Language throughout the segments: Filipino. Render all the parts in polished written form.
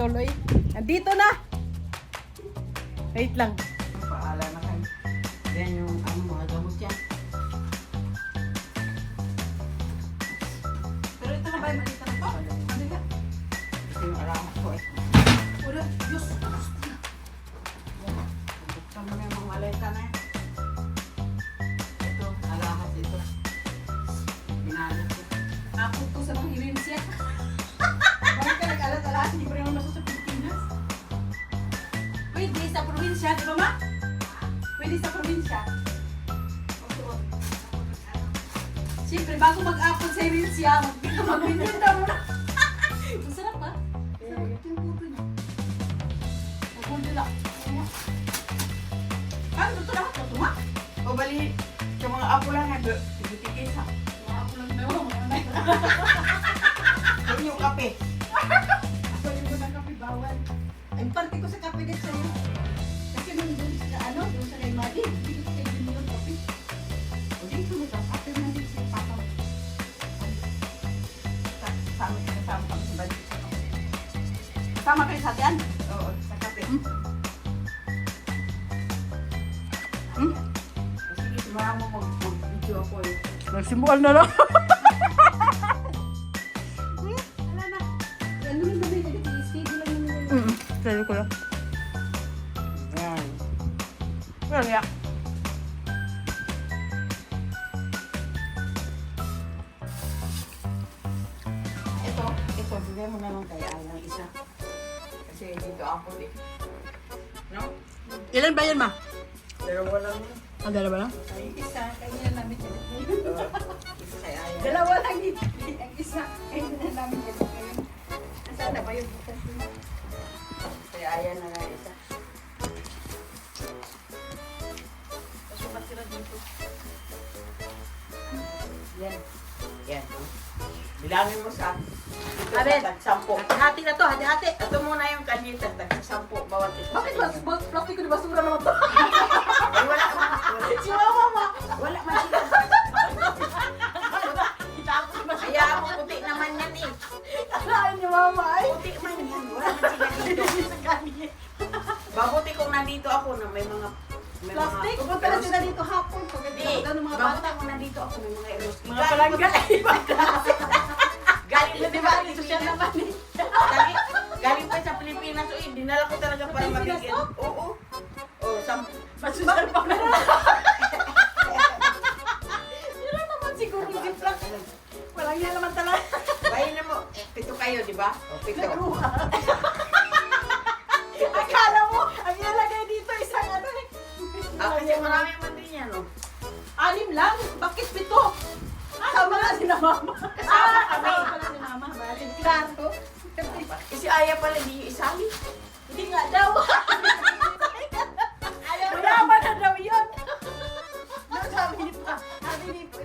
tuloy. Nandito na! Wait lang. Paala na kayo. Yan yung mga gamot yan. Pero ito na ba yung malita na to? Ano yan? Ito yung alamat ko eh. Wala, Diyos. Buksan mo na yung mga maleta na yan. Ito, alamat ito. Binalot ko. Ako to sa mga hirinsya. Bakit ka nag-alat-alat? Hindi pa rin ako nasa sa Pilipinas. Pwede sa probinsya, di ba ma? Pwede sa probinsya. Siyempre, bago mag-apon sa hirinsya, mag-binda mo na. Masarap ba? Sarap yung puto niya. Naguldo lang. Ano ito lahat? Ito ma? O bali, yung mga apo lang yan. Tigitikis ha. Mga ako lang na yun. Yan yung kape. Ako yung mga kape bawal. Ay, parte ko sa kape din sa'yo. Kasi nung doon sa ano, doon sa kay Madi, hindi ko kayo din yung kape. O dito mo daw, kape na din sa papa. Kasama kami sa balik. Kasama kayo sa atin? Oo, sa kape. Sige, sumama mo mag-video ako eh. Nagsimual na lang. Wala na. Ano yung sabi nila? I-schedule lang naman. Sabi ko lang. Yan. Well, yeah. Ito, bigay mo na lang kay Ayang isa. Kasi dito ako eh. No? Ilan ba yan, ma? Dalawa lang yun. Ang dalawa lang? Ay, isa. Kanya namin yan. Isa kay Ayang. Dalawa lang yun. Ang isa. Kanya namin yan. Nasaan na ba yun? Kay Ayang na nga isa. Pasukat sila dito. Yan. Yan. Bilangin mo sa Abet. tag-sampo. Hati na to. Hati-hati. Ito muna yung kanita, tag-sampo. Bawat isa Bakit sa inyo. plastic ko na basura naman to? Ay, wala man. Si mama ma. Wala man sila. Itapos ba siya? Kaya ako puti naman yan eh. Kalaan ni mama ay. Puti man yan. Wala man sila dito. Sa kanya. Babuti kung nandito ako na may mga Plastic? Pupunta na sila dito hapon. Hindi. Pagkakita ng mga Babuti bata. kung nandito ako may mga eros. Mga palangga. Galing Di ba? Dito siya naman eh. Galing pa sa Pilipinas. Uy, dinala ko talaga para Pilipinas mabigyan. Oo. Oh, Masusan pa na. Yun lang naman siguro yung ziplock. Walang yan naman talaga. bayin na mo. Pito kayo, di ba? O, pito. Nagruha. Akala mo, ang ilalagay dito isang ano eh. Kasi marami man din yan, oh. 6 lang? Bakit 7? Kasama na si na mama. Kasama kami. Kasama pala si mama. Bakit klarto? Si Aya pala, di isali. Hindi nga daw. Mayaman na daw yun. No, sabi ni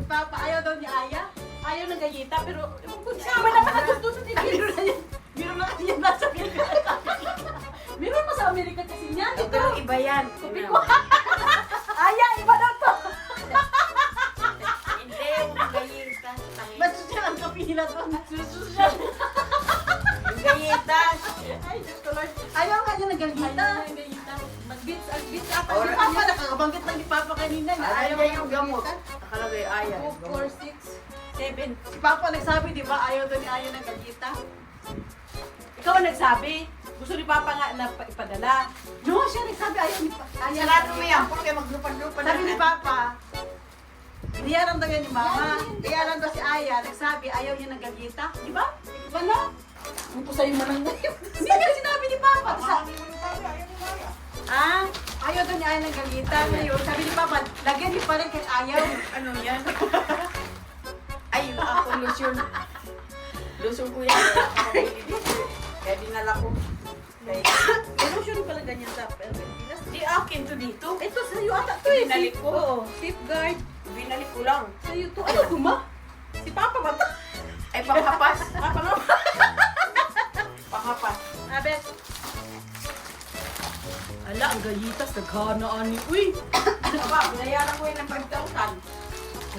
Papa, ayaw daw ni Aya. Ayaw ng gayita, pero sama naman na gusto sa Pilipinas. Meron na kasi yan nasa Pilipinas. Meron pa sa Amerika kasi niyan. Eh, pero iba yan. Kupi ko. Aya, iba daw to. Hindi, yung gayita. Masusyal ang kapila to. Masusyal. Yung gayita. Ay, Diyos ko Lord. Ayaw nga niya ng gayita. Mag-beats ata. Or- Si Papa, nakakabanggit lang ni Papa kanina. na Ayaw ayaw niya ng yung gamot. gayita. Nakalagay Aya. 2, 4, 6, 7. Si Papa nagsabi, di ba? Ayaw daw ni Aya ng gayita. Ikaw ang nagsabi. Gusto ni Papa nga na ipadala. No, siya nagsabi ayaw ni Papa. Sarado mo yan. Porque maglupad-lupad Sabi ni na. Papa, niyaran daw yan ni Mama. Kaya lang daw si Aya, nagsabi ayaw niya ng gagita. Di ba? Di ba na? Ang pusay mo lang ngayon. Hindi ka sinabi ni Papa. Ayaw daw niya Aya ng gagita. Ngayon, sabi ni Papa, lagyan niyo pa rin kahit ayaw. Ano yan? Ay, ako lotion. Lotion ko yan. Kaya dinala ko. Kaya, Lotion pala ganyan sa Pilipinas. di akin to dito. Ito sa'yo ata to eh. Binalik ko. Oo, safeguard. Binalik ko lang. Sa'yo to. Ano to ma? Si Papa ba to? Ay, panghapas. Papa nga. Panghapas. Abet. Ala, ang gayitas. Naghana ani. Uy! Aba, binayaran ko yun ng 5,000.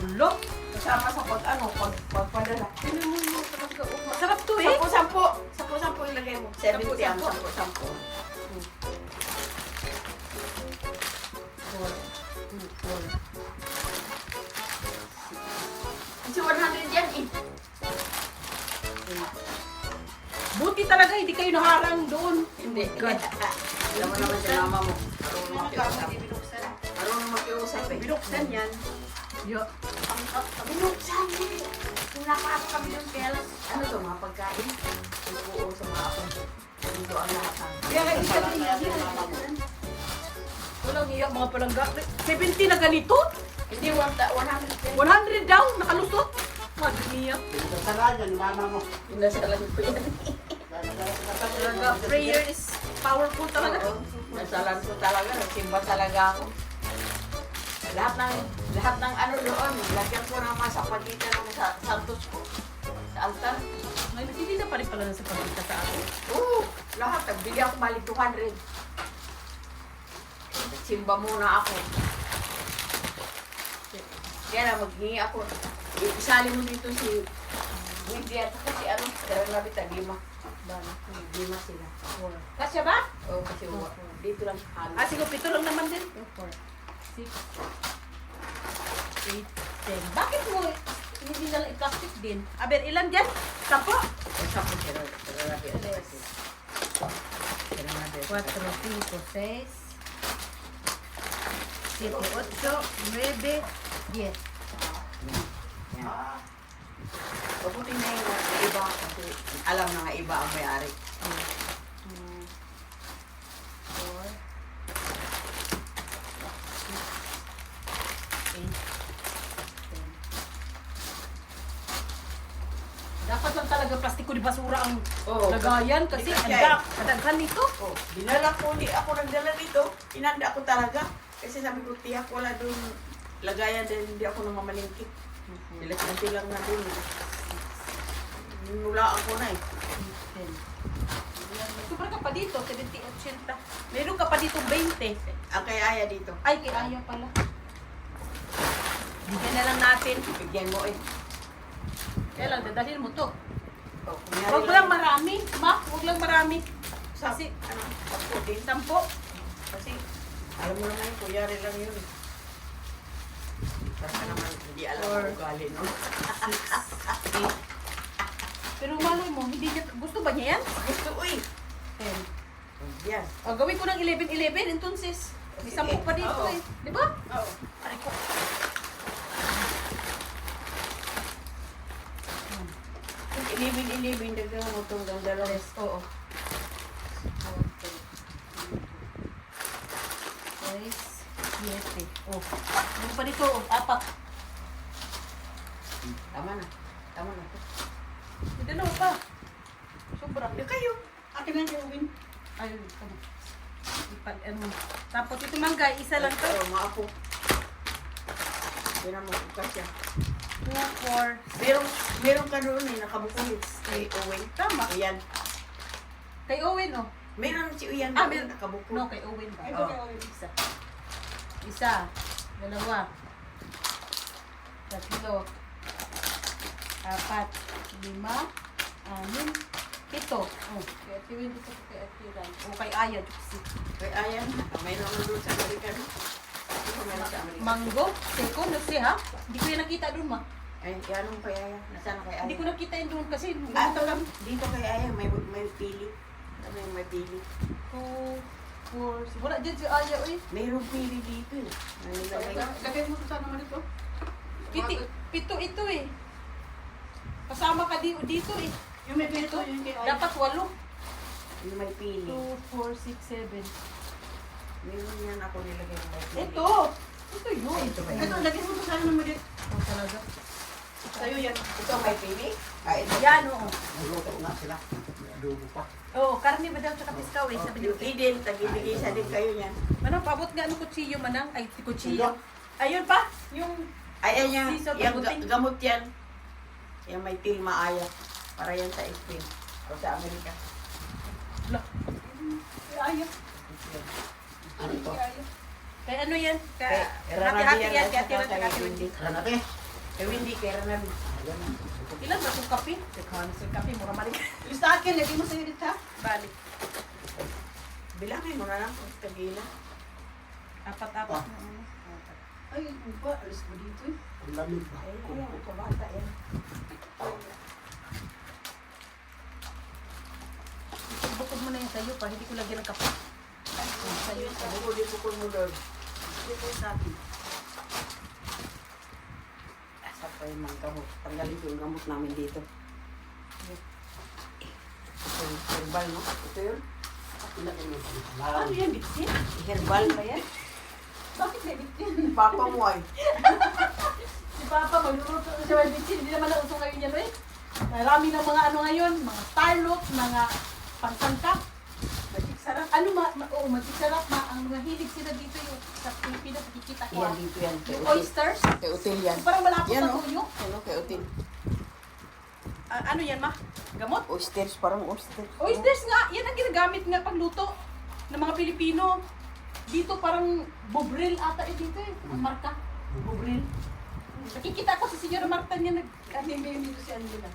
Ulo. Kasama sa pagpadala. Masarap to eh. Sampo-sampo. Sa Sampu ilagay mo. 70 ang sampu. Kasi 100 yan eh. Buti talaga, hindi kayo naharang doon. Hindi. God. Alam mo naman si mama mo. Marunong Ano makiusap. hindi binuksan? Marunong makiusap eh. Binuksan yan. Yo. Binuksan eh. Kung nakapasok kami doon, kaya lang, ano to, mga pagkain? Oo, sa mga ako. Dito ang lahat. Kaya nga, isa Kaya din kaya yan. mama mo. Walang iyak mga palangga. 70 na ganito? Hindi, 100. 100 daw, nakalusot. Madre mia. Nasa lang po yan. Talaga, prayer is powerful talaga. Oo, nasalan ko talaga, nagsimba talaga ako. Lahat ng ano doon, lagyan ko ng masa pagitan ng santos ko. Sa altar. Ngayon, hindi na pa rin pala nasa pagkita sa akin. Oo, lahat. Nagbili ako bali 200. Nagsimba muna ako. Kaya na, maghingi ako. Isali mo dito si Wendy at saka si ano, Darang Labit, Lima. Lima sila. Kasya ba? Oo, kasi dito lang halos. Ah, sige, 7 lang naman din. 4, 6, 8, 10. Bakit mo hindi na lang i-plastic din? Aber, ilan dyan? 10? Sapo si Darang Labit at saka si Darang Labit. 4, 5, 6, 7, 8, 9, 10. Mabuti na yung iba kasi alam na nga iba ang may-ari. 4, 6, 7, 8, 10. Dapat lang talaga plastiko di basura ang Oo. lagayan kasi Kasi kadaghan nito. Oh, dinala ko, di ako nagdala dito. Inanda ko talaga. Kasi sabi ko, tiyak wala doon lagayan dahil hindi ako namamalingki. Sila lang na doon. Nula ako na eh. 10. Sobra ka pa dito, 70, 80. Meron ka pa dito 20. Ang kay Aya dito. Ay, kay Aya pala. Bigyan na lang natin. Bigyan mo eh. Kaya lang, dadalhin mo to. Oh, kunyari Huwag mo lang marami. Ma, huwag lang marami. Kasi, ano, ako din. 10. Kasi, alam mo naman, kunyari lang yun. Basta naman, hindi alam Or- ang ugali, no? Pero malay mo, hindi niya, gusto ba niya yan? Gusto, uy! 10. Yan. O, gawin ko ng 11-11, entonces. May 10 pa dito Oo. eh. Di ba? Oo. Aray ko. Kung ilibin, dagdagan mo itong dalawa. Yes, oo. 7. Oh. Ano pa dito? Oh, 4. Tama na. Tama na. May dalawa pa. Sobra. Yung kayo. Akin na yung win. Ayun, tama. Ano. Tapos ito mangga, isa lang to. Oo, mga apo. Hindi na mo kasya. 2, 4, Meron ka doon eh, nakabukulit. Kay Owen. Tama. Ayan. Kay Owen, oh. Meron si Uyan Ah, doon, meron. nakabuko. No, kay Owen ba? Ito kay Owen. Isa. Isa. Dalawa. 3. 4, 5, 6, 7. 7. Oh, kaya si Wendy sa kay Atiran. O kay Aya. Kay Ayan, mayroon naman doon sa Amerikano. Ito meron sa Amerikano. Mango. Seko, no siya ha? Hindi ko yung nakita doon ma. Ay, yan kay Ayan. Nasaan kay Ayan? Hindi ko nakita yun doon kasi Ah, ito lang. Dito kay Ayan, may pili. Ano yung may pili? 2, 4, wala dyan si Aya eh. Mayroong pili dito eh. Lagay mo sa naman ito. Pito ito eh. Kasama ka dito eh. Yung may pili ko, yung kay Ayan. Dapat 8. Yung may pili. 2, 4, 6, 7. Meron yan ako nilagay ng may pili. Ito. Ito yun. Ito ba yun? Ito, lagay mo sa naman dito. Oh, talaga. Sa'yo yan. Ito may pili? Ah, ito. Yan, oo. Luto nga sila. Adobo pa. Oo, karne ba daw tsaka piskaw eh. Sabi niyo. Yung idin, tag-ibigay sa din kayo yan. Manang, paabot nga ano kutsilyo manang? Ay, si kutsilyo. Ayun pa. Yung Ayan yan, Siso, yung taguting. gamot yan. Yung may tilma aya. Para yan sa Spain. O sa Amerika. Aya. Ano to? Kaya ano yan? Kay Hati-hati Ranabi yan. yan. Kaya tira Kay tsaka Wendy. Granate. Kay Wendy, kay Ranabi. Ayan. Ilan ba itong kape? Teka, sa kape, mura malik. Yung sa akin, lagi mo sa'yo dito ha. Balik. Bilangin mo na lang kung tagila. Apat-apat na ano. Ay, ano ba? Alis mo dito eh. Ang lamig ba? Ay, ayan, ito bata yan. Bukod mo na yung sayo pa, hindi ko lagyan ng kape. Sayo pa. Bukod yung bukod mo doon. Dito sa akin. Asa pa yung mga gamot. Tanggalin ko yung gamot namin dito. Ito yung herbal, no? Ito yun. Ilagay mo pa. Ano yan, bitsin? Herbal ba yan? Bakit may bitsin? Papa mo ay. Si Papa, magluluto na siya ng bitsin. Hindi naman nauso ngayon yan, eh. Marami ng mga ano ngayon, mga starlot, mga pangsangkap. Magic sarap. Ano, oo, magsisarap ang mga hilig sila dito yung sa Pilipinas, nakikita ko. Yan, dito yan. Kay Yung Util. oysters, Kay Util yan. parang malapot Yan, sa oh. tuyo. Ano, kay Util. Ano yan, ma? Gamot? Oysters, parang oysters. Oysters nga, yan ang ginagamit nga pagluto ng mga Pilipino. Dito parang Bobril ata dito eh, ang marka. Bobril. Nakikita ko si Senyora Marta niya nag-animim dito si Angela.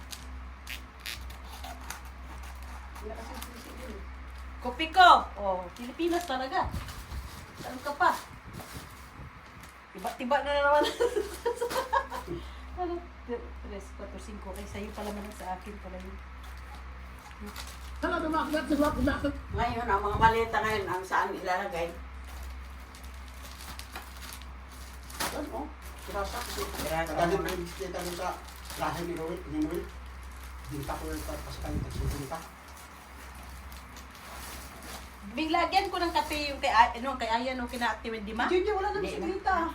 Wala kasi susi din. Kopi ko! Oh, Pilipinas talaga. Saan ka pa? Tiba-tiba na naman. Ano? 3, 4, 5. Kay sa'yo pala naman sa akin pala yun. Ngayon, ang mga maleta ngayon, ang saan ilalagay. Ano? Pirasa. Pirasa Tagalin mo mo na. yung bisita mo sa lahi ni Noel. Dinta ko yung pasakan. Tagsusunta. Binglagyan ko ng kape yung kay Ayan o kina Ate Wendy ma. Hindi, wala naman si Grita.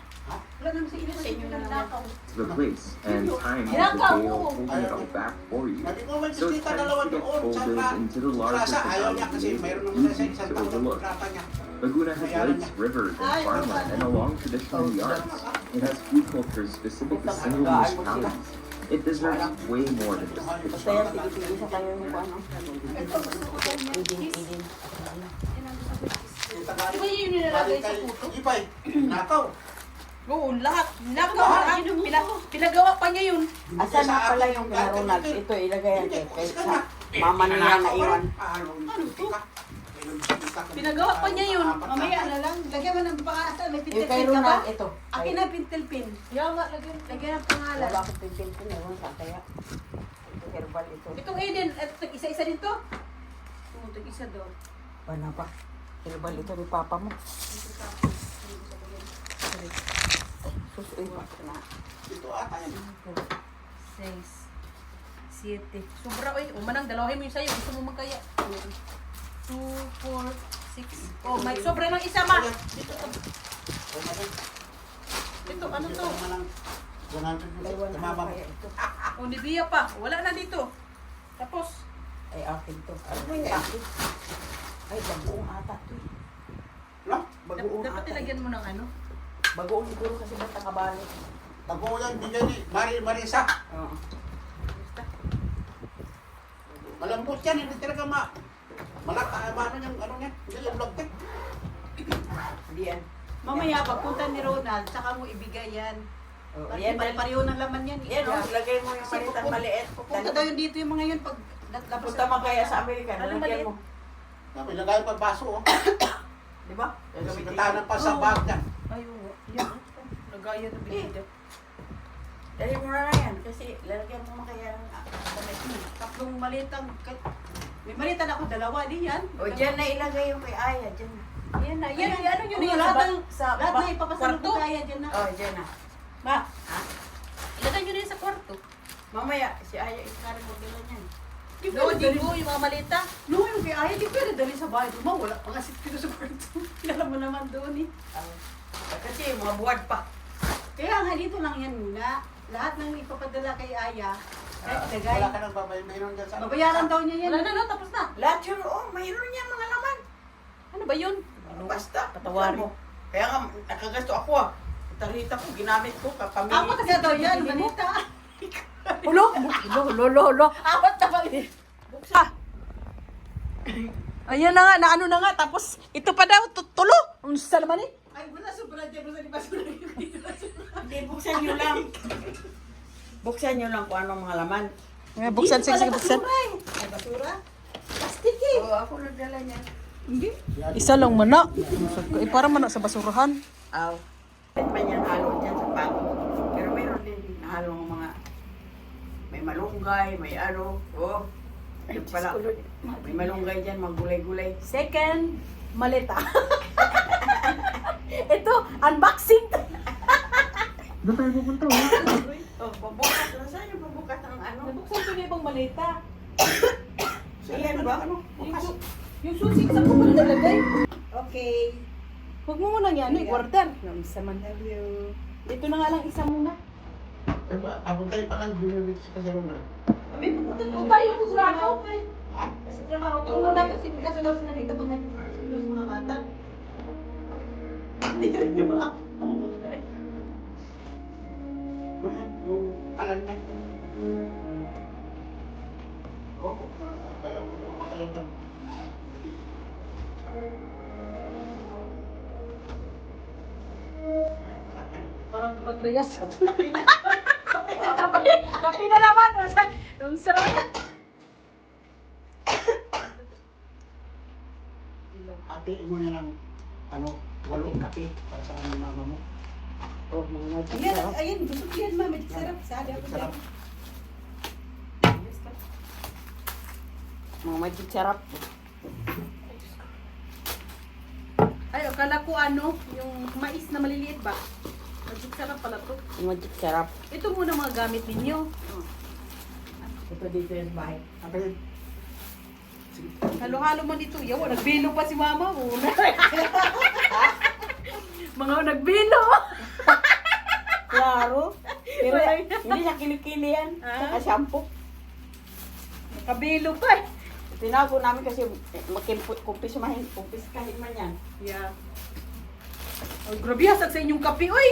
Wala naman si Ina Sa inyo na nakaw. The place and time of the Ginagawa day mo. will hold it all back for you. Sabi ko, may So it bisita tends dalawa to get doon. folded Saka into the larger pirasa. Ayaw niya kasi totality, mayroon naman sa easy isang to taon ng overlook. kontrata niya. Laguna has lakes, rivers, and farmland, and a long tradition in the arts. It has food cultures specific to single municipalities. It deserves way more than just a Basta yan, tigil-tigil sa tayo yung ano. Idin. Di ba yun yung nilalagay sa puto? Ipay, nakaw. Oo, lahat. Lahat. Pinagawa pa niya yun. Asan na pala yung pinarunag? Ito, ilagay yan kay sa mama niya na iwan. Pinagawa pa niya yun. Mamaya na lang. Lagyan mo ng pangalan. May Yung pintel kay pin ka ba? Ronald, ito. Akin na pintel pin. Yan nga, lagyan ng pangalan. Wala akong pinpin, ewan sa kaya. Ito, herbal ito. Itong Aiden, isa-isa din to. Oo, tag-isa daw. Ano pa? Herbal ito ni papa mo. Sus, uy, na. Ito ata yan. 6, 7. Sobra, oy. Umanang, dalawahin mo yung sayo. Gusto mo magkaya. 2, 4, 6. Oh, may sobra ng isa, ma. Ito, ano to? Dalawa na kaya ito. Oh, Nivea pa. Wala na dito. Tapos, Ay, akin to. Ano yung akin? Ay, bagoong ata to. Bagoong dapat ata. ilagyan mo ng ano. Bagoong siguro kasi basta kabali. Bago yan, bigay ni Marisa. Oo. Malambot yan, hindi talaga malaka, ano yung ano niya, hindi yung logtek. Hindi yan. Mamaya, pagpunta ni Ronald, saka mo ibigay yan. Oo, Kasi yan, pare-pareho ng laman yan. yan, oh, lagay mo yung Kasi malitan pupunta- maliit. Pupunta daw yun dito yung mga yun pag tapos Punta mo kaya sa Amerika, Anong lalagyan mo. May lagay pa baso, oh. Di ba? Gagamitan pa sa bag niya. Ay, oo. Yan. Lagayan na binigyan. Dali mo na yan, kasi lalagyan mo kaya ng damit mo. tatlong malitang, may malitan ako dalawa, di yan. O dyan na ilagay yung kay Aya, dyan na. Yan na. Yan, ano yun? Ano, Yan, lahat sa ng, lahat na ipapasalong kwarto. ko kaya dyan na. O, dyan na. Ma, ilagay nyo na yan sa kwarto. Mamaya, si Aya iskari mo dila niyan. Di No, pwede di dali- ko yung mga malita. No, yung kay Aya, di pwede dali sa bahay. Duma, wala pa kasi pino sa kwarto. Alam mo naman doon eh. Kasi mga buwad pa. Kaya nga dito lang yan muna. Lahat ng ipapadala kay Aya, lagay. Wala ka nang babay, mayroon dyan sa... Babayaran daw niya yan. Wala na, no? Tapos na. Lahat yun, oh, mayroon niya mga laman. Ano ba yun? Basta, Patawarin. mo. Kaya nga, nakagasto ako ah. Tarita ko, ginamit ko, kapamili. Ako kasi daw yan, Bibili mo? manita. Hulo. Awat na ba? Ah. Ayan na nga, na ano na nga. Tapos, ito pa daw, tulo. Ang sa naman eh. Ay, wala sobra dyan. Wala di ba sobra dyan? Hindi, buksan nyo lang. Buksan nyo lang kung anong mga laman. Buksan, sige, buksan. Ay, basura. Plastic eh. Oo, ako nagdala niya. Hindi. Isa lang mana. Para mana sa basurahan. Aw. Pwede pa niyan halo dyan sa pako. Pero mayroon din halo ng mga may malunggay, may ano. Oh. Yung pala. May malunggay dyan, magulay-gulay. Second, maleta. Ito, unboxing. Oh, pabukas. Saan yung pabukas ng ano? Nabuksan ko na ibang maleta. Ayan ba? Yung susi, saan ko pala nalagay? Okay. Huwag mo muna yan, i-order. Isa man. Love you. Ito na nga lang isa muna. Ako tayo pa lang binibig sa kasama. May pupunta ko tayo sa trabaho. Sa trabaho ko muna kasi kasunod na dito mga bata. Hindi rin yung mga Yung alam na. Oo. Kaya ako parang patriyas. Kapi na naman. Yung sarap. Hatiin mo na lang, ano, 8 kape para sa aming mama mo. Oh, mga magic Ayan, sarap. ayan. Gusto ko yan, ma'am. Magic sarap. Sali ako Sarap. dyan. Mga magic sarap. Ay, akala ko ano, yung mais na maliliit ba? Magic sarap pala to. Magic sarap. Ito muna mga gamit ninyo. Ito dito yung bahay. Okay. Halo-halo man dito. Yawa, nagbilo pa si mama mo. Mga nagbilo. Klaro. Pero hindi siya kilikili yan. Saka shampoo. Kabilo pa eh. Tinago namin kasi kumpis kahin man yan. Yeah. Oh, grabe hasag sa inyong kape, oy.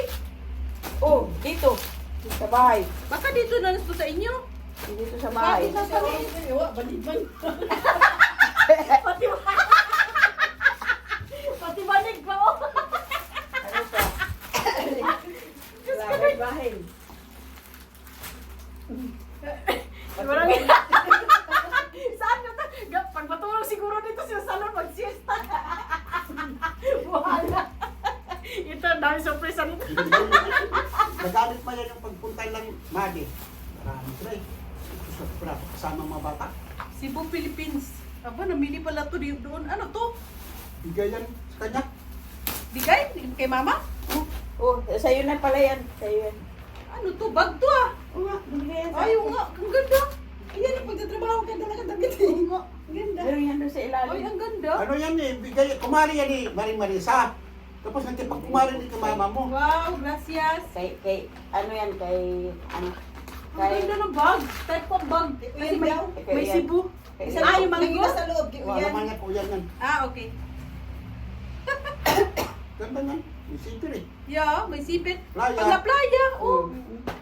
Oh, dito. Sa bahay. Baka dito na to sa inyo. Dito sa bahay. Pati pati banig pa, oh. Ano pa? Lagay bahay. Marami. Saan na to? Pag matulog siguro dito sa salon, mag-siesta. Buhala. Ito, dami surprise nito. Nagamit pa yan yung pagpunta lang, Madi. Marami sila eh. Gusto ko pala kasama mga bata. Cebu, Philippines. Aba, namili pala to doon. Ano to? Bigay yan sa kanya. Bigay? Kay mama? Oh, sa'yo na pala yan. Sa'yo yan. Ano to? Bag to ah. Oo nga, bigay yan sa Ayaw nga. Ang ganda. Ayan, ang pagtatrabaho ka talaga damit eh. Ang ganda. Pero yan doon sa Ay, ilalim. ang ganda. Ano yan eh, bigay, kumari yan eh, Maring Marisa. Tapos pag kumari din ka mama mo. Wow, gracias. Kay, ano yan, ano, Ang ganda ng bag. Type of bag. Kasi may, may Cebu. Isa Ah, yung mga Nagila sa loob. Wala Yan. naman niya po yan yan. Ah, okay. Ganda yan. Yung sipir eh. Yeah, may sipit. Playa. Pag na playa, oh.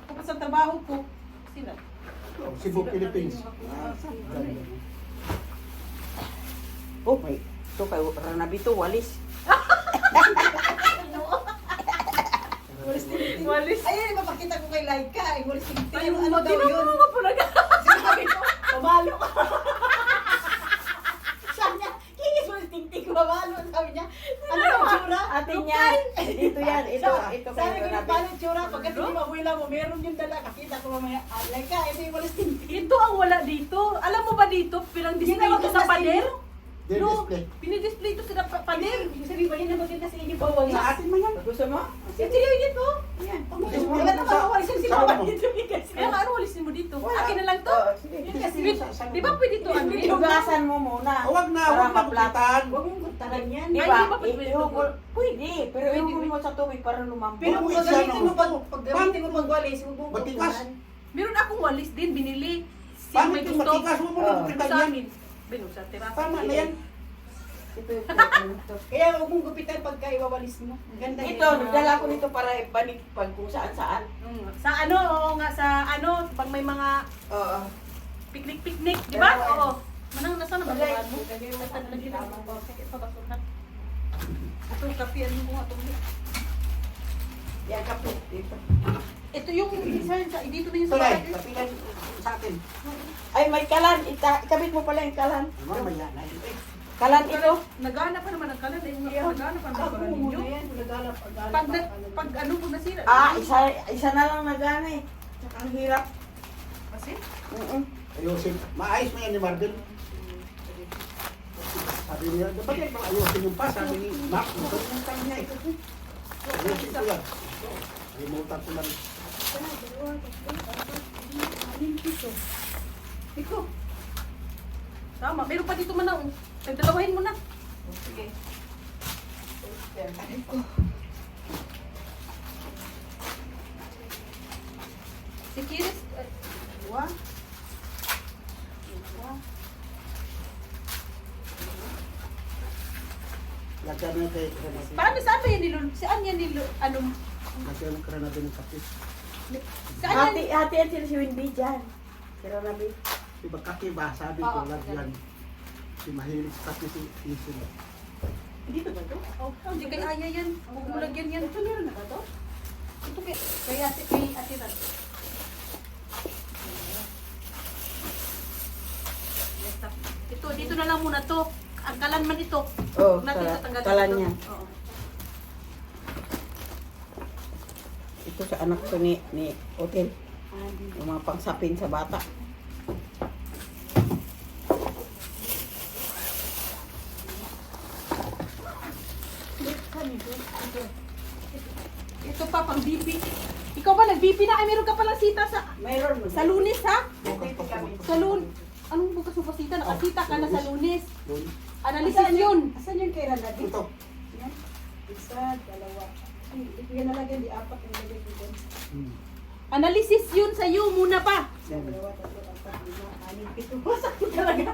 Kapag sa trabaho ko. Sila. Cebu, Philippines. Oh, may, ito kay Ranabito, walis. Walis. Ayun, mapakita ko kay Laika. Ay, walis tingting. Ay, Ano daw yun? tinanong ko pala. Sinabi ko, pamalo ka. Sabi niya, kikis walis tingting, pamalo. Sabi niya, ano yung tsura? Atin yan. Dito yan. Ito Sabi kay ko na Ranabito. paano yung tsura? Pagkat hindi mabuhila mo, meron yung dala. Kakita ko mamaya, Laika, ito yung walis tingting. Ito ang wala dito. Alam mo ba dito? Pinang display Hindi na ito sa maganda sa pader. Then No, display. pinidisplay ito sa pader. Sabi ba, yun na maganda sa inyo pa walis? Sa atin man yan. Gusto mo? Sige, dito. Yan. Display Wala na sa- makawalisan si sa Mama ano? dito. Kaya nga, ano walisin mo dito? Wala. Akin na lang to. Oo, sige. Yun kasi, Di ba pwede to? Ano? Hugasan mo muna. Huwag na, Para huwag na maplat. bukitan. huwag mong kuntaran yan. Di Ay, ba? di ba pwede Ihugol. Pwede. Pero Pwede, ihugol mo sa tubig para lumambot. Pero Huwag kung mo gagamitin isa, mo pag gamitin mo pag walis, huwag mong Matigas. kuntaran. Meron akong walis din, binili. Siya Paano may yung gusto. matigas? Huwag mo na bukitan Sa yan. amin. Bino, sa terasa. Tama na yan. Ito ito. Kaya huwag mong gupitan pagka iwawalis mo. Ang ganda Ito, yan. nagdala ko nito para ibalik pag kung saan-saan. Sa ano, oo nga, sa ano, pag may mga Oo. picnic-picnic, di ba? Pero, Oo. Manang nasa na Bagay. ba mo? Lagay mo sa Lagi na ako. Sige, pa basura. Ito, kapian mo nga ito. Yan, kapit. Dito. Ito yung isa, dito na yung Ito sa na, bahay. kapilan sa akin. Ay, may kalan. Ikabit mo pala yung kalan. Ay, mamaya na ito eh. Kalan ito. Nagana pa naman ang kalan. Nagana pa naman ang kalan ninyo. Pag ano po nasira. Isa na lang nagana eh. Tsaka ang hirap. Kasi? Ayusin. Maayos mo yan ni Marvin. Sabi niya, dapat yan, ayusin yung pa. Sabi ni Mark, nakalimutan niya eh. Ayusin ko yan. Nakalimutan ko lang. Ikaw. Tama. Meron pa dito man na. Nagdalawahin mo na. Sige. Si Kiris. Wa. Lagyan mo kay Renate. Paano saan ba yan nilo? Saan yan nilo? Ano? Lagyan mo kay Renate ng kape. Saan yan? Hati yan sila si Wendy dyan. Pero nabi. Diba kape ba? Sabi ko, lagyan. Si mahilig sa kape si Isin. Dito ba ito? Oh, hindi kay Aya yan. Huwag mo lagyan yan. Ito meron na ba ito? Ito kay Ate Rat. Ito, dito na lang muna to. Ang kalan man ito. Oo, Huwag natin tatanggalin kalan ito. niya. Oo. Ito sa anak ko ni Otel. Yung mga pangsapin sa bata. Ito pa, pang BP. Ikaw ba nag-BP na? Ay, meron ka palang sita Mayroon mo. sa Lunes, ha? Bukas pa po. Sa Lunes. Anong bukas mo pa sita? Nakasita ka na sa Lunes. Doon. Analysis yun. Asan yung kay Ranad? Ito. Isa, dalawa. Yan na lagyan, di apat yung lagyan dito. Analysis yun sa'yo muna pa. Dalawa, tatlo, apat, lima, anim, pito. Sakto talaga.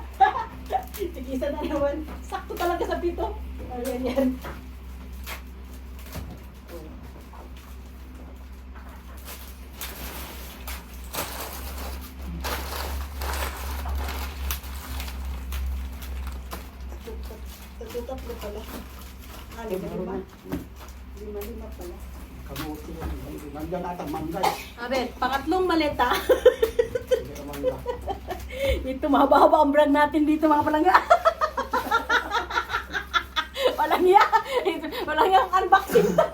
Tig-isa na naman. Sakto talaga sa pito. Ayan yan. Tatlo pala. Lima. Lima pala. Kamuti yan. Nandiyan atang manggay. A ver, pangatlong maleta. Hindi ka mangga. Ito, mahaba-haba ang brand natin dito, mga palangga. Walang iya. Walang yung unboxing to.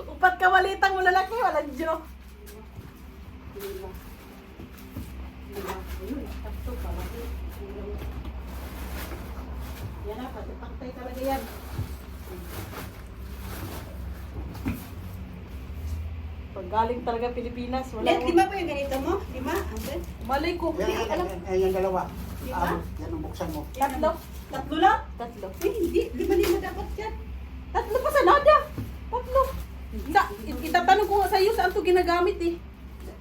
Upat ka malitang mo lalaki, walang joke. Lima. Ayun, tatlo pala. Yan na, pantay talaga yan. Pag galing talaga Pilipinas, wala Let, mo. lima po yung ganito mo? Lima? Andun? Malay ko. Alam, Yan yung dalawa. Lima? Yan ang buksan mo. tatlo. Tatlo lang? Tatlo. Eh, hindi. Lima dapat yan. Tatlo pa sa nada. Tatlo. Itatanong ko nga sa'yo saan to ginagamit eh.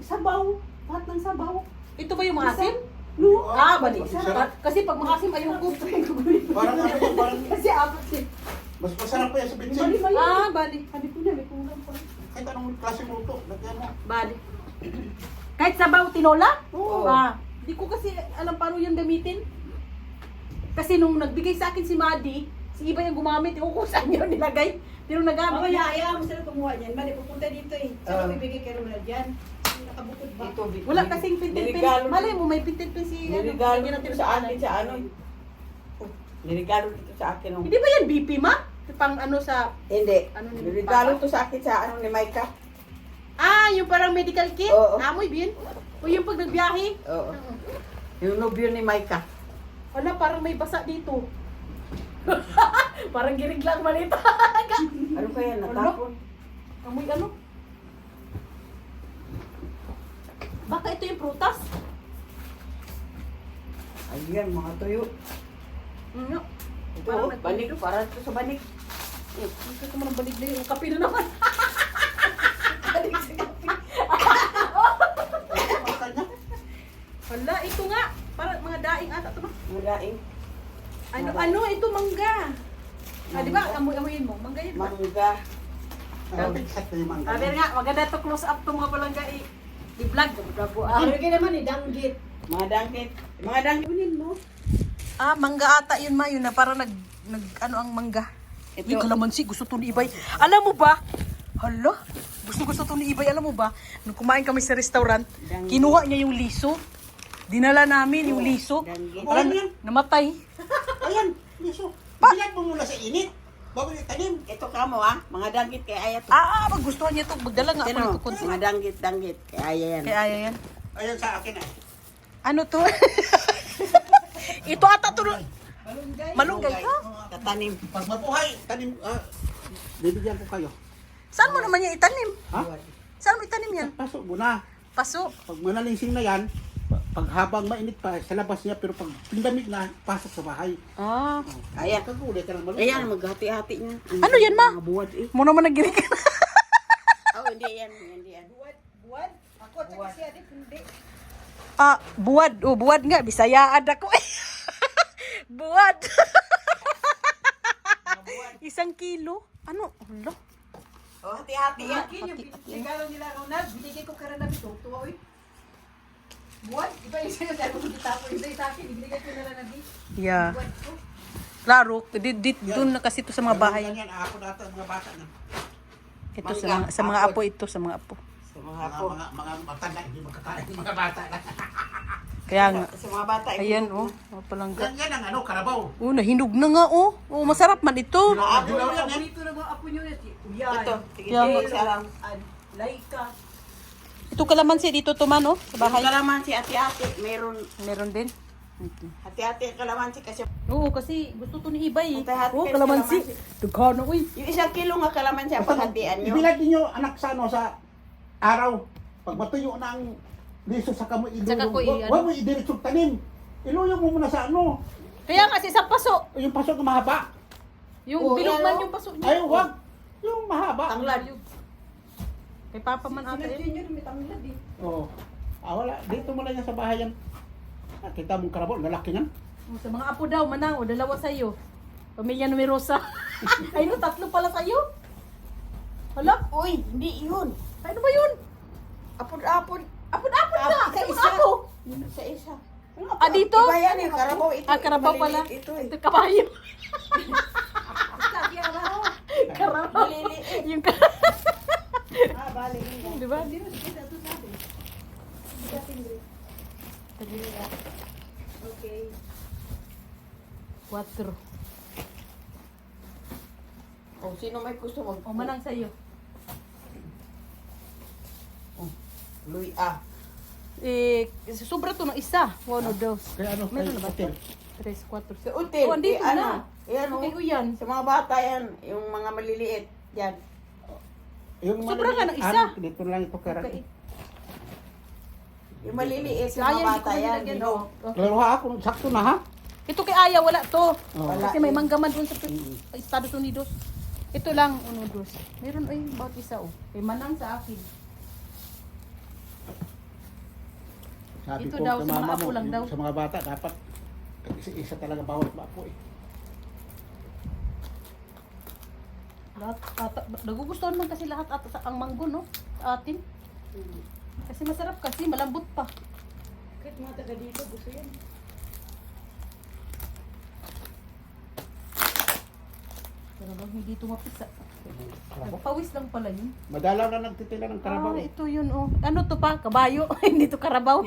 Sabaw. Lahat ng sabaw. Ito ba yung maasim? No. Ah, bali. Masarap. Kasi pag maasim ayoko. Parang ano yan, parang Kasi apat siya. mas masarap pa yan sa Lima, bitsin. lima yun. Ah, bali. Sabi ko na, may kulang pa. Kahit anong klase mo ito, lagyan mo. Bali. Kahit sabaw tinola? Oo. Ah, di ko kasi alam paano yan gamitin. Kasi nung nagbigay sa akin si Madi, si Iba yung gumamit, yung kung saan yun nilagay. Pero nagamit Mamaya, niya. ayaw mo sila kumuha niyan. Mali, pupunta dito eh. Saan bibigay kay Ronald yan? Nakabukod ba? Ito, Wala kasing pintil-pin. Niregalo- Malay mo, may pintil-pin si Niregalo lagyan dito natin sa pangalan. akin sa ano. Niregalo dito sa akin. Hindi ba yan BP, ma? Pang ano sa... Hindi. Ano ni Niregalo Papa? to sa akin sa ano ni Micah. Ah, yung parang medical kit? Oo. Amoy, Bin? O yung pag nagbiyahe? Oo. Yung nobyo ni Micah. Wala, parang may basa dito. Parang girig lang malita. Ano kaya natapon? Amoy ano? Baka ito yung prutas? Ayan, mga tuyo. Ano? Ito, Parang banig. Para ito sa banig. Gusto ko man balik na yung kape na naman. Balik sa kape. Wala, ito nga. Parang mga daing ata ito. Mulaing. Ano, ito mangga. Ah, di ba? Amoy-amoyin mo. Mangga yun. Diba? Mangga. Sakto yung mangga. Sabi nga, maganda ito close up to mga palangga i-vlog. Ano ka naman eh, danggit. Mga dangkit. Mga dangkit. Kunin mo. Ah, mangga ata yun, ma. Yun na parang ano ang mangga. Ito. Uy, kalamansi. Gusto to ni Ibay. Alam mo ba? Hala, Gusto to ni Ibay, alam mo ba? Nung kumain kami sa restaurant, kinuha niya yung liso. Dinala namin yung liso. Danggit. Alam yan. Namatay. Ayan, liso. Bilag mo muna sa init. Bago itanim. Ito ka mo mga danggit kay Aya to. Magustuhan niya to. Magdala nga ako Sino? nito konti. Mga danggit kay Aya yan. Kaya yan. Ayan sa akin eh. Ano to? Ito ata to. Malunggay ka? Tatanim. Pag mabuhay, tanim, bibigyan ko kayo. Saan mo naman yan itanim? Ha? Saan mo itanim yan? Pasok mo na. Paso. Pag manalingsing na yan, pag habang mainit pa, sa labas niya, pero pag pindamig na, pasok sa bahay. Kaya. Kagulit ka ng malungkot. Ayan, maghati-hati niya. Ano yan, ma? Mga buwad eh. Mo naman naginig ka na. Hindi yan. Buwan? Ako, tsaka si Adit, hindi. Buwad. Buwad nga. Bisayaan ako eh. Buwad. 1 kilo. Ano? Hulo. Hati-hati yan. Akin yung sigaro nila Ronald, binigay ko karan na bito. Tuwa, uy. Buwan? Iba yung sa'yo, dahil kung kita ko yung sa akin, ibinigay ko na lang na di. Yeah. Buwan ko. Klaro. Doon na kasi ito sa mga bahay. Ganyan, ako dati ang mga bata na. Ito sa mga apo ito. Sa mga apo. Sa mga apo. Mga matanda, hindi magkakain ng mga bata na. Kaya nga. Sa mga bata. Ayan oh. Mga palangga. Yan ang karabaw. Nahinog na nga oh. Masarap man ito. Apo Dilaw na yan, Paborito ng mga apo nyo yan. Uyan. Ito. Sige, Yan. magsalang. Laika. Ito kalamansi dito to man oh. Sa bahay. Kalamansi, ati-ati. Meron din. Hati-hati ang kalamansi kasi Oo, kasi gusto to ni Ibay. Hati-hati Oh, kayo kalamansi. kalamansi. Daghan uy. yung 1 kilo nga kalamansi ang paghatian nyo. Ibilad ninyo anak sa ano sa araw. Pag matuyo na ang liso sa kamo Saka ko ilulong. Huwag mo idiretso tanim. Iluyong mo muna sa ano. Kaya nga sa paso. Yung pasok na mahaba. Yung Oo, bilog yan, man oh. yung paso niya. Ay, huwag. Yung mahaba. Tanglad. Kay Papa man ata Sinadyo yun. nyo, may tanglad eh. Oo. Wala. Dito mo lang yan sa bahay yan. Kita mong karabol. Lalaki yan. Sa mga apo daw, manang, dalawa sa'yo. Pamilya numerosa. Ay no, 3 pala sa'yo. Hala, Uy, hindi yun. ano ba yun? Apod-apod. Apod-apod na! Sa Sa isa. apo. Sa isa. Dito? Iba yan eh, karabaw. Ito, Karabaw pala. maliliit Ito eh. Ito kabayo. Lagi ang araw. Karabaw. Maliliit. Yung Bali yun. Di ba? Hindi mo kita ito sabi. Okay. 4. Oh, sino may gusto mag... O, manang sa'yo. Luy, Sobra to ng isa. 1 o 2. Kaya ano, Meron na ba hotel. 3, 4. Sa hotel. Oh, andito na. Yan oh. Okay ko yan. Sa mga bata yan, yung mga maliliit. Yan. Yung Sobra ka ng maliliit, isa. Dito lang ito kaya. Okay. Yung maliliit, yung Ayan, mga hindi ko bata na yan. nilagyan, Bilog. oh. Okay. Pero ako, sakto na ha. Ito kay Aya, wala to. Wala. Kasi may manggaman doon sa Estados Unidos. Ito lang, 1, 2. Meron, bawat isa oh. Kay manang sa akin. Sabi Ito ko daw, sa sa mga mama apo mo, lang daw. sa mga bata, dapat isa talaga bawat apo eh. Nagugustuhan man kasi lahat ata ang manggo, no? Sa atin. Kasi masarap kasi, malambot pa. Kahit mga taga dito, gusto yan. Pero lang hindi tumapisa. Nagpawis lang pala yun. Madalaw na nagtitinda ng karabaw. Ito yun, oh. Ano to pa? Kabayo? Hindi to karabaw.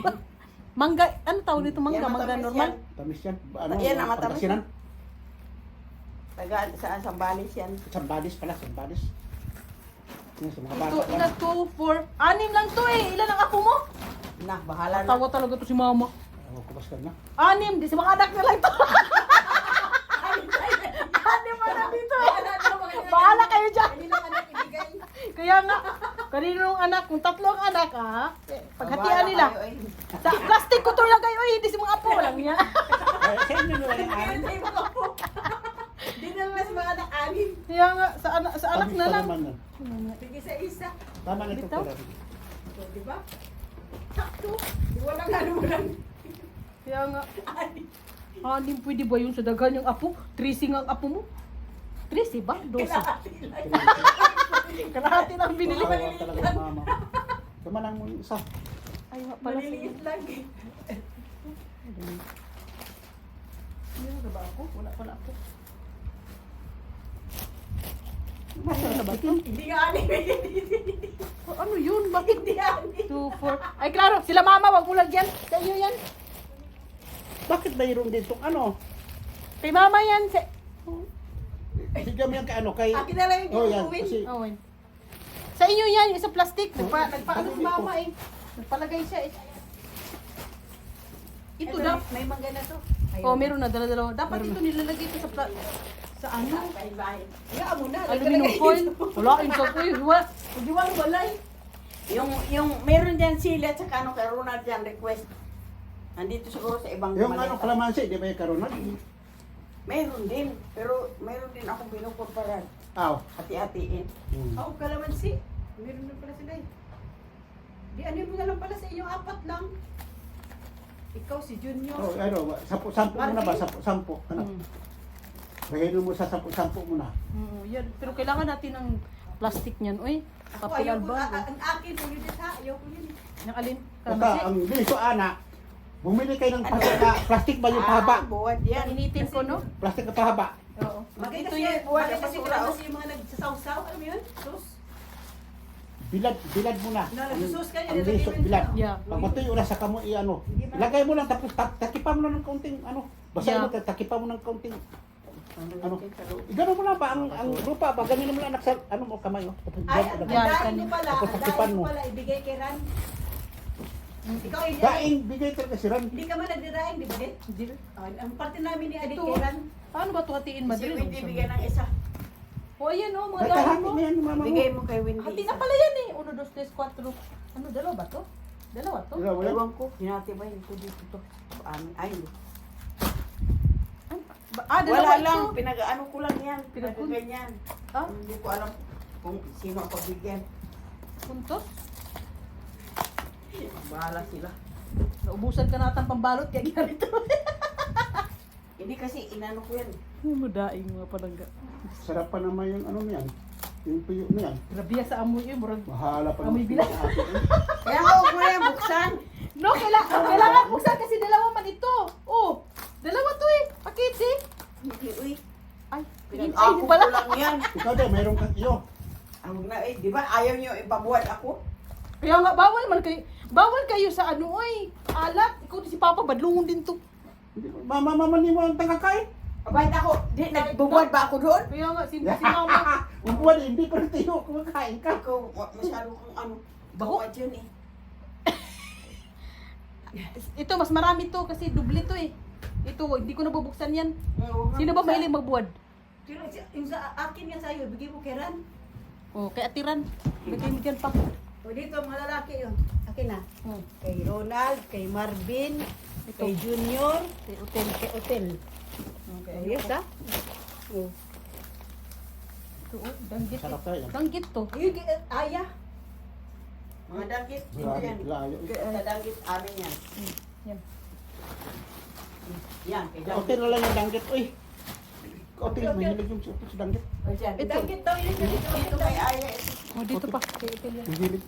Mangga, ano tawag dito mangga? Yan, Mangga matamis normal? yan. Tamis yan. Ano, Yan, matamis Pangasinan? Taga saan sa balis yan. Sambadis pala, sambadis. Yan, sa mga bata. Ito, ilan, 2, 4, 6 lang to eh. Ilan ang apo mo? Na, bahala na. Tawa talaga to si mama. Kubaskan na. 6, di sa mga anak na lang to. 6 anak dito. Bahala kayo dyan. Hindi lang anak ibigay. Kaya nga, kaninong anak, kung 3 ang anak ha, paghatian nila. Bahala kayo, eh. Sa plastic ko to lang kayo, hindi si mga apo lang niya. Sa inyo na lang ang Hindi mo ako. Hindi na lang sa mga anak anim. Kaya nga, sa anak na lang. Sige sa isa. Tama na ito. Bitaw. So, di ba? Sakto. Di wala nga naman. Kaya nga, pwede ba yun sa dagan yung apo? 13 ang apo mo? 13 ba? 12. Kalahati lang binili. Kawawa talaga ang mama. Kumanang mo yung isa. Ay, nga pala. Maliliit lang eh. Meron na ba ako? Wala pala ako. Hindi nga anim eh. bakit Hindi yan. 2, 4. Ay, klaro. Sila mama, wag mo lagyan. Sa inyo yan. Bakit mayroon dito? Ano? Kay mama yan. Bigyan mo yan kay ano? Kay... Akin na lang yung Oh, yan. gagawin. Kasi Oh, wait. Sa inyo yan, yung sa plastic. Nagpaano si mama eh. Nagpalagay siya eh. Ito daw. May mangga na to. Oh, meron na, dala-dalawa. Dapat ito nilalagay ito sa ano? Hayaan mo na. Aluminum foil. Wala, yung sa kuy. Hindi wang walay. Yung meron dyan sila at saka ano kay Ronald dyan request. Nandito siguro sa ibang yung maleta. ano, kalamansi, di ba yung karoon? Meron din, pero meron din akong binukumparan. Aw. Hati-hatiin. Ako kalamansi. Meron na pala sila eh. Di ano mo na lang pala sa inyo, 4 lang. Ikaw si Junior. Oh, ano, sampu muna ba? Sampu. Ano? Bahino mo sa sampu muna. Yan. Pero kailangan natin ng plastic niyan. Uy, Ako papel ayaw ko, album. ang akin po yun ha. Ayaw ko yun. Yung alin? Basta Kalamansi? ang dito, anak, bumili kayo ng plastic ba yung pahaba? Buwad yan. Initin ko, no? Plastic na pahaba. Oo. Maganda Ito siya. yun. Maganda siya basura, kasi yung mga nagsasawsaw. Alam mo yun? Sus. Bilad muna. No, nagsusus ka, Ang nilagay liso, mo yun bilad. sa- Yeah. Pag matuyo na sa kamo, i-ano. Lagay mo lang, tapos takipan mo lang ng kaunting, ano. Basahin mo, takipan mo ng kaunting, ano. Gano'n mo lang ba, ang lupa ba, ganun mo lang, sa, ano mo, kamay, oh. Ay, ang Yeah, dahil mo pala. Tapos Ang takipan dahil mo. mo pala. Ibigay kay Ran. Ikaw hindi. Daing, bigay talaga si Ran. Hindi ka man nagdiraing, di ba din? Hindi. Ang parte namin ni Adik Ito. kay Ran. Paano ba ito hatiin Si Madrid? Wendy bigyan ng isa. O, ayan o, mga Ay, dahil kahati mo. na yan, mama mo. Bigay mo kay Wendy Hati isa. na pala yan eh. 1, 2, 3, 4. Ano, dalawa ba to? Dalawa to? Dalawa yan. Ewan ko, hinati ba yun ito dito to? Ay, hindi. Dalawa Wala ito. lang, pinag-ano ko lang yan. Pinag- Pinag-ganyan. Ah, Hindi ko alam kung sino ang pagbigyan. puntos. Bahala sila. Naubusan ka na atang pambalot kaya ganito. Hindi kasi inano ko yan. Madaing mga palangga. Sarap pa naman yung ano yan. Yung tuyo na yan. Grabe yan sa amoy eh. Murag. Mahala pa Amoy bilang. Kaya nga huwag mo na yan buksan. No, kailangan buksan kasi dalawa man ito. Oh, dalawa to eh. Pakit eh. Hindi, uy. Ay, Pinag-ako hindi ko pala. lang yan. Ikaw din, mayroong kang iyo. Ang na eh, di ba ayaw niyo ipabuhat ako? Kaya nga, bawal kayo sa ano ay. Alat. Ikaw si Papa, badlungon din to. Mama ni mo ang tagakain. Abay ako, di, nagbubuhat ba ako doon? Kaya nga, si Mama. Ubuan, hindi pa rin tayo kumakain ka. Ikaw, masyado kang ano, bahuat yun eh. Ito, mas marami to kasi duble to eh. Ito, hindi ko nabubuksan yan. Oo, Sino ba mahilig magbuwad? Pero yung sa akin nga sa'yo, bigay mo kay Ran. Oh, kay Atiran. Bigay mo dyan pa. O dito, mga lalaki yun. Akin na. Oh, Kay Ronald, kay Marvin, kay Junior, kay Hotel. kay Otel. Okay, O, yes ha? O. Ito, oh, danggit Sarap eh. ya. tayo. Danggit to. Yung Aya. Mga dangkit, ito Grabe, yan. layo. Sa dangkit, amin yan. Yan. Yan, kay Hotel dangkit. na lang yung danggit. Uy! Hotel, mahilig yung sa danggit. O dyan. Ito. Dangkit daw yun. Dito kay Aya. Oh, dito pa. Kay Hotel yan. Mahilig.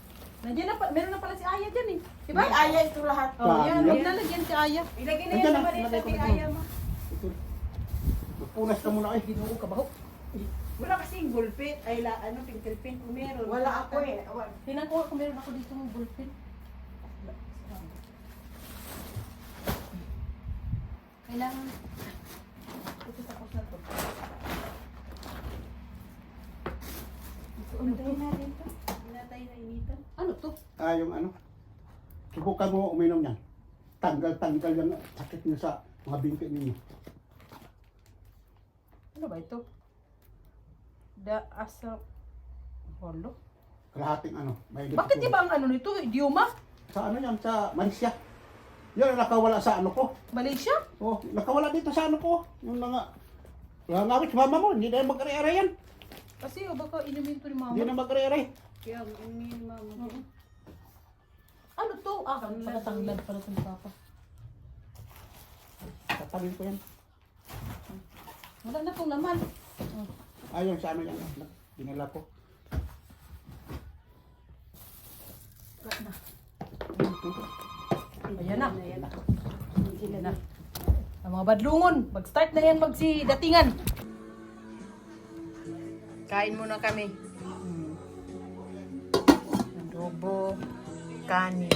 Nandiyan na pa, meron na pala si Aya dyan eh. Diba? May Aya ito lahat. Oh, yan. Yan. Huwag nalagyan si Aya. Ilagay na Nandiyan yan na, sa mali ilagay sa ko kay na Aya mo. Punas ka muna eh. Ginoo ka ba ho? Wala kasing gulpit. Ay, ano, pinkel pin. Kung meron. Wala ako eh. Tingnan ko kung meron ako dito ng ballpen. Kailangan. Ito tapos na to. Pinatay na rin to. Pinatay na initan. Ano to? Yung ano. Subukan mo uminom yan. Tanggal yung sakit niyo sa mga binti ninyo. Ano ba ito? The asa... Holo? Kalahating ano. May Bakit iba ang ano nito? Idioma? Sa ano yan, sa Malaysia. Yan ang nakawala sa ano ko. Malaysia? Oh, nakawala dito sa ano ko. Yung mga ngawit mama mo, hindi na mag-ari-ari yan. Kasi o baka inumin to ni mama. Hindi na mag-ari-ari. Kaya, minimum. Ano to? Ah, pagkatanglad pala ito ni Papa. Tatagin ko yan. Wala na itong laman. Ayun sa ano yan. Dinala ko. Ayan na. Ayan na. Ang mga badlungon, mag-start na yan magsi-datingan. Kain muna kami. adobo, kanin.